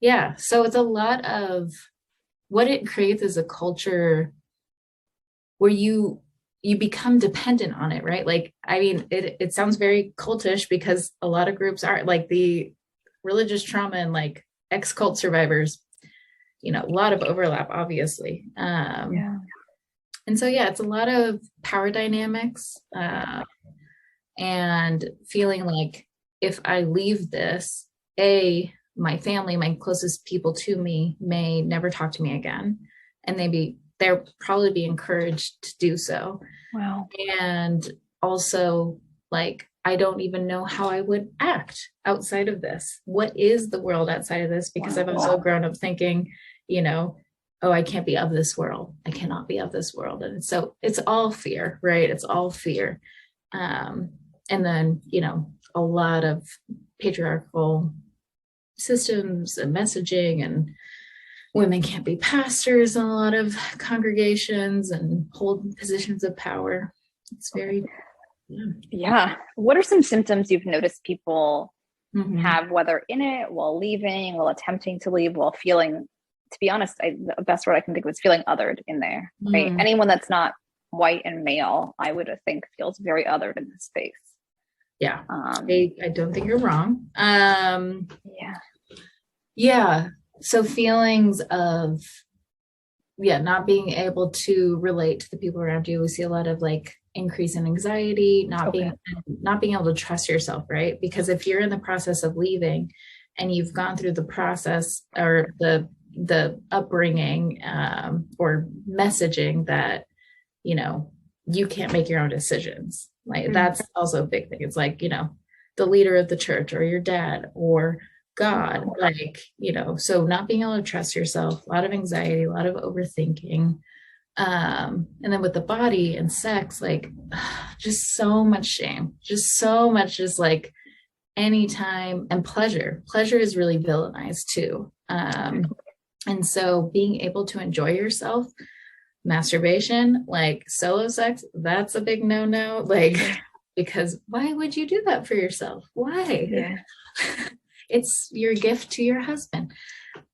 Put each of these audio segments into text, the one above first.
Yeah. So it's a lot of what it creates is a culture where you become dependent on it, right? Like, I mean, it sounds very cultish because a lot of groups are like the religious trauma and like ex-cult survivors, a lot of overlap, obviously. Yeah. And so, yeah, it's a lot of power dynamics and feeling like if I leave this, my family, my closest people to me may never talk to me again. And they'll probably be encouraged to do so. Wow. And also, like, I don't even know how I would act outside of this. What is the world outside of this? Because I've also grown up thinking, you know, oh, I can't be of this world. I cannot be of this world. And so it's all fear, right? It's all fear. Um, and then, a lot of patriarchal systems and messaging, and women can't be pastors in a lot of congregations and hold positions of power. It's very, yeah. Yeah. What are some symptoms you've noticed people Mm-hmm. have, whether in it, while leaving, while attempting to leave, while feeling, to be honest, the best word I can think of is feeling othered in there, right? Mm. Anyone that's not white and male, I would think feels very othered in this space. Yeah. Um, I don't think you're wrong. yeah. Yeah. So feelings of, yeah, not being able to relate to the people around you. We see a lot of like increase in anxiety, Okay. not being able to trust yourself, right? Because if you're in the process of leaving and you've gone through the process or the upbringing or messaging that, you know, you can't make your own decisions. Like Mm. that's also a big thing. It's like, the leader of the church or your dad or God, like, so not being able to trust yourself, a lot of anxiety, a lot of overthinking. And then with the body and sex, like just so much shame, just so much, just like anytime, and pleasure is really villainized too. And so being able to enjoy yourself, masturbation, like solo sex, that's a big no-no. Like, because why would you do that for yourself? Why? Yeah. It's your gift to your husband.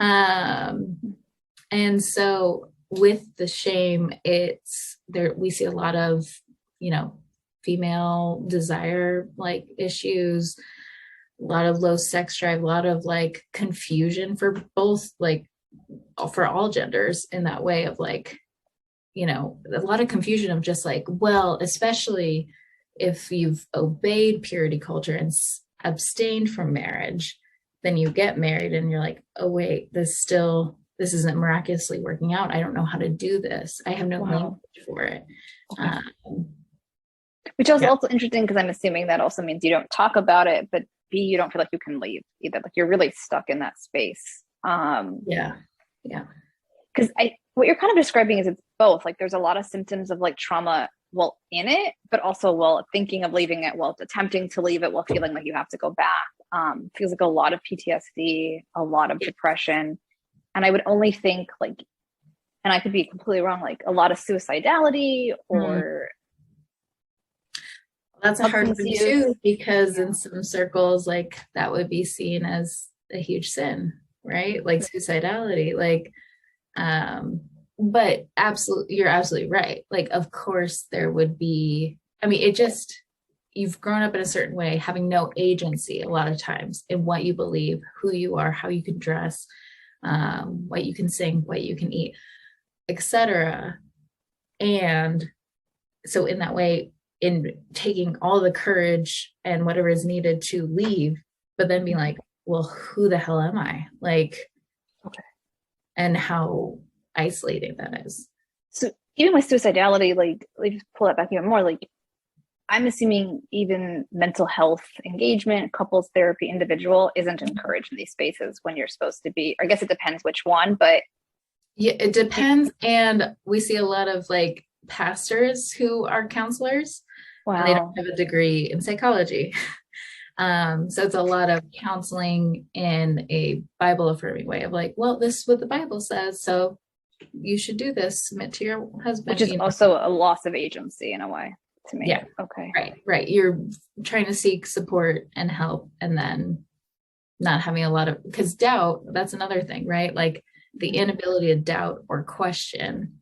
Um, and so with the shame, it's there, we see a lot of, you know, female desire like issues, a lot of low sex drive, a lot of like confusion for both, like for all genders in that way of like, a lot of confusion of just like, well, especially if you've obeyed purity culture and abstained from marriage, then you get married and you're like, oh, wait, this isn't miraculously working out. I don't know how to do this. I have no Wow. language for it. Okay. Um, Which is yeah. also interesting because I'm assuming that also means you don't talk about it, but B, you don't feel like you can leave either. Like you're really stuck in that space. Yeah. Yeah. Because what you're kind of describing is it's both. Like there's a lot of symptoms of like trauma while in it, but also while thinking of leaving it, while attempting to leave it, while feeling like you have to go back. Feels like a lot of PTSD, a lot of depression. And I would only think like, and I could be completely wrong, like a lot of suicidality Mm. or That's a hard substance one use. too, because Yeah. in some circles, like that would be seen as a huge sin, right? Like suicidality, like, um, but absolutely, you're absolutely right. Like, of course, there would be, I mean, you've grown up in a certain way, having no agency a lot of times in what you believe, who you are, how you can dress, what you can sing, what you can eat, etc. And so in that way, in taking all the courage and whatever is needed to leave, but then being like, well, who the hell am I? Like, Okay. and how isolating that is. So even with suicidality, like just pull that back even more, like I'm assuming even mental health engagement, couples therapy, individual isn't encouraged in these spaces when you're supposed to be. I guess it depends which one, but Yeah, it depends. And we see a lot of like pastors who are counselors and they don't wow. have a degree in psychology. So it's a lot of counseling in a Bible affirming way of like, well, this is what the Bible says. So you should do this, submit to your Which husband, is also a loss of agency in a way to me. Yeah, Okay. right. You're trying to seek support and help, and then not having a lot of, because doubt, that's another thing, right? Like the inability to doubt or question.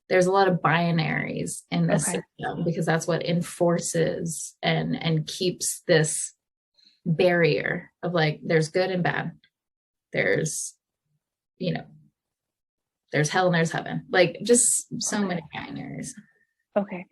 There's a lot of binaries in this Okay. system because that's what enforces and keeps this barrier of like there's good and bad. There's, you know, there's hell and there's heaven. Like just so Okay. many binaries. Okay.